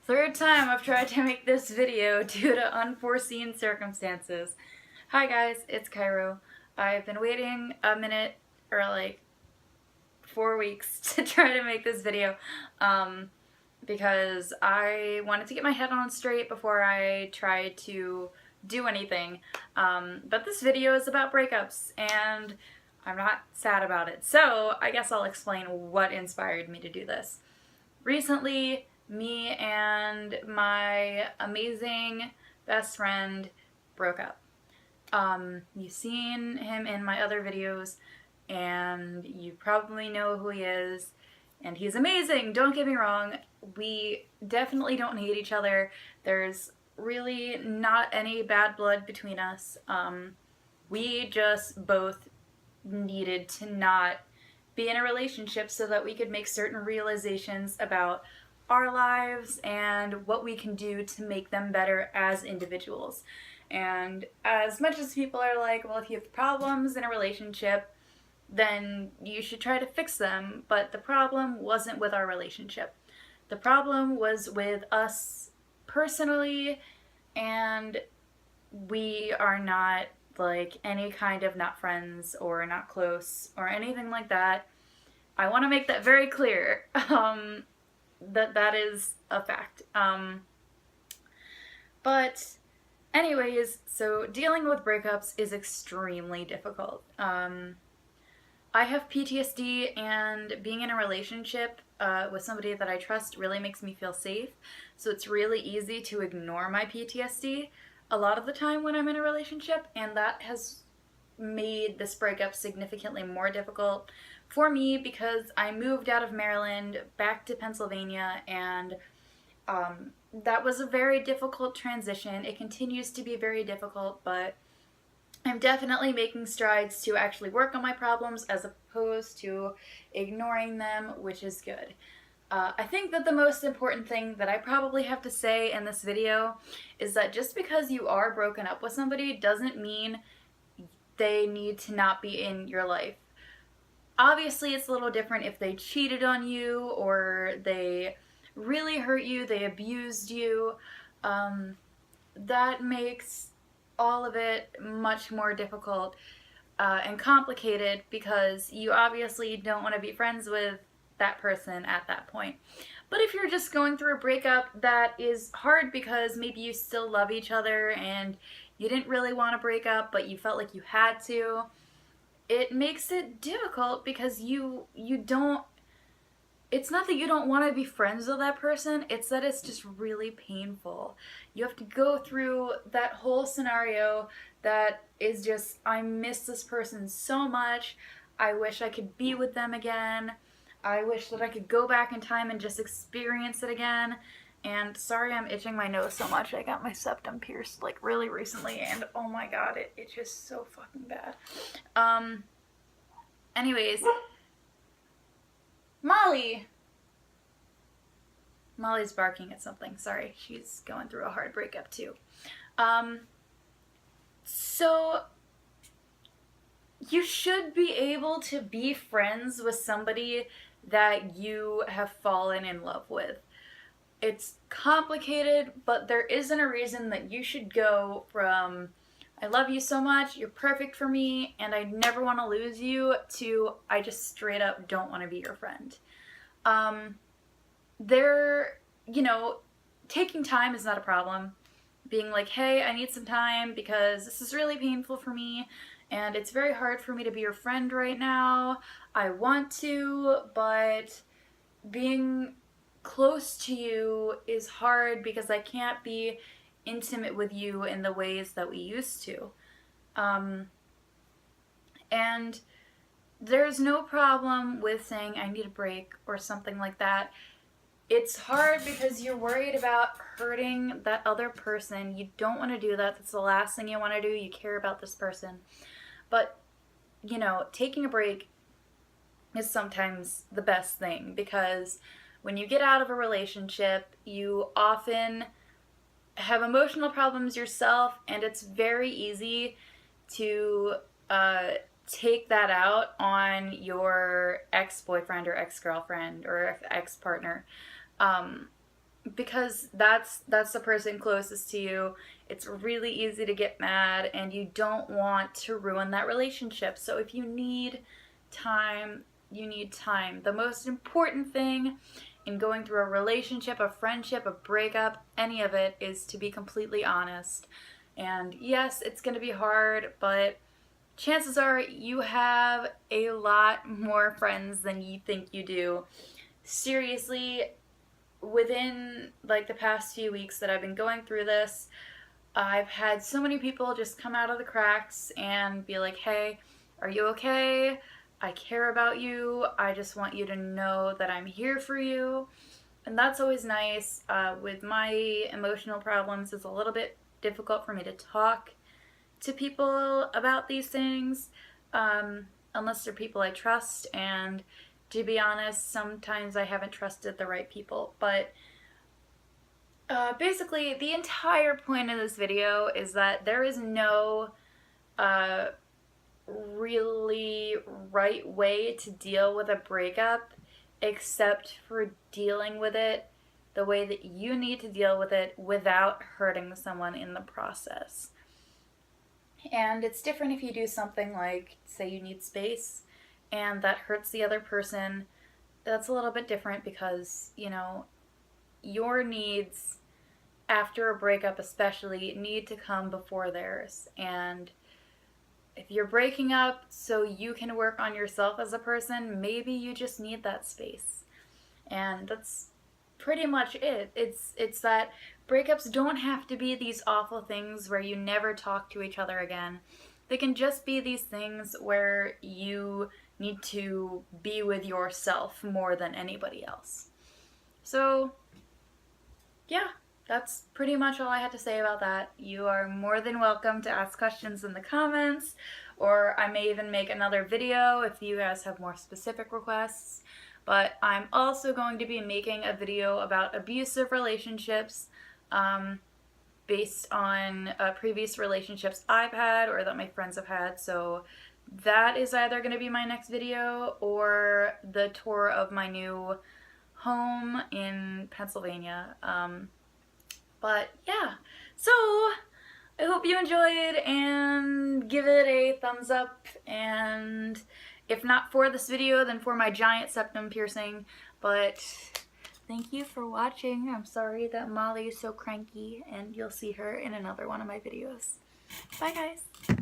Third time I've tried to make this video due to unforeseen circumstances. Hi guys, it's Cairo. I've been waiting a minute or like 4 weeks to try to make this video because I wanted to get my head on straight before I tried to do anything. But this video is about breakups and I'm not sad about it. So I guess I'll explain what inspired me to do this. Recently, me and my amazing best friend broke up. You've seen him in my other videos, and you probably know who he is, and he's amazing, don't get me wrong. We definitely don't hate each other. There's really not any bad blood between us. We just both needed to not be in a relationship so that we could make certain realizations about our lives and what we can do to make them better as individuals. And as much as people are like, well, if you have problems in a relationship, then you should try to fix them, but the problem wasn't with our relationship. The problem was with us personally, and we are not like any kind of not friends or not close or anything like that. I want to make that very clear. That is a fact. But anyways, so dealing with breakups is extremely difficult. I have PTSD, and being in a relationship with somebody that I trust really makes me feel safe. So it's really easy to ignore my PTSD a lot of the time when I'm in a relationship, and that has made this breakup significantly more difficult for me because I moved out of Maryland back to Pennsylvania, and that was a very difficult transition. It continues to be very difficult, but I'm definitely making strides to actually work on my problems as opposed to ignoring them, which is good. I think that the most important thing that I probably have to say in this video is that just because you are broken up with somebody doesn't mean they need to not be in your life. Obviously, it's a little different if they cheated on you or they really hurt you, they abused you. That makes all of it much more difficult and complicated because you obviously don't want to be friends with that person at that point. But if you're just going through a breakup that is hard because maybe you still love each other and you didn't really want to break up but you felt like you had to, it makes it difficult because you don't, it's not that you don't want to be friends with that person, it's that it's just really painful. You have to go through that whole scenario that is just, I miss this person so much, I wish I could be with them again, I wish that I could go back in time and just experience it again. And sorry I'm itching my nose so much, I got my septum pierced like really recently, and oh my god, it's just so fucking bad. Anyways, Molly's barking at something. Sorry, she's going through a hard breakup too. So you should be able to be friends with somebody that you have fallen in love with. It's complicated, but there isn't a reason that you should go from I love you so much, you're perfect for me, and I never want to lose you, to I just straight up don't want to be your friend. Taking time is not a problem. Being like, hey, I need some time because this is really painful for me, and it's very hard for me to be your friend right now. I want to, but being close to you is hard because I can't be intimate with you in the ways that we used to. And there's no problem with saying I need a break or something like that. It's hard because you're worried about hurting that other person. You don't want to do that. That's the last thing you want to do. You care about this person. But, taking a break is sometimes the best thing because when you get out of a relationship, you often have emotional problems yourself, and it's very easy to take that out on your ex-boyfriend or ex-girlfriend or ex-partner. because that's the person closest to you. It's really easy to get mad, and you don't want to ruin that relationship. So if you need time, you need time. The most important thing in going through a relationship, a friendship, a breakup, any of it, is to be completely honest. And yes, it's going to be hard, but chances are you have a lot more friends than you think you do. Seriously, within like the past few weeks that I've been going through this, I've had so many people just come out of the cracks and be like, hey, are you okay? I care about you. I just want you to know that I'm here for you. And that's always nice. With my emotional problems, it's a little bit difficult for me to talk to people about these things, unless they're people I trust. And to be honest, sometimes I haven't trusted the right people. But basically, the entire point of this video is that there is no really right way to deal with a breakup except for dealing with it the way that you need to deal with it without hurting someone in the process. And it's different if you do something like, say you need space and that hurts the other person. That's a little bit different because, you know, your needs after a breakup especially need to come before theirs. And if you're breaking up so you can work on yourself as a person, maybe you just need that space. And that's pretty much it. It's that breakups don't have to be these awful things where you never talk to each other again. They can just be these things where you need to be with yourself more than anybody else. So, yeah, that's pretty much all I had to say about that. You are more than welcome to ask questions in the comments, or I may even make another video if you guys have more specific requests. But I'm also going to be making a video about abusive relationships, based on previous relationships I've had or that my friends have had. So that is either going to be my next video or the tour of my new home in Pennsylvania. But yeah, so I hope you enjoyed, and give it a thumbs up, and if not for this video, then for my giant septum piercing. But thank you for watching. I'm sorry that Molly is so cranky, and you'll see her in another one of my videos. Bye guys!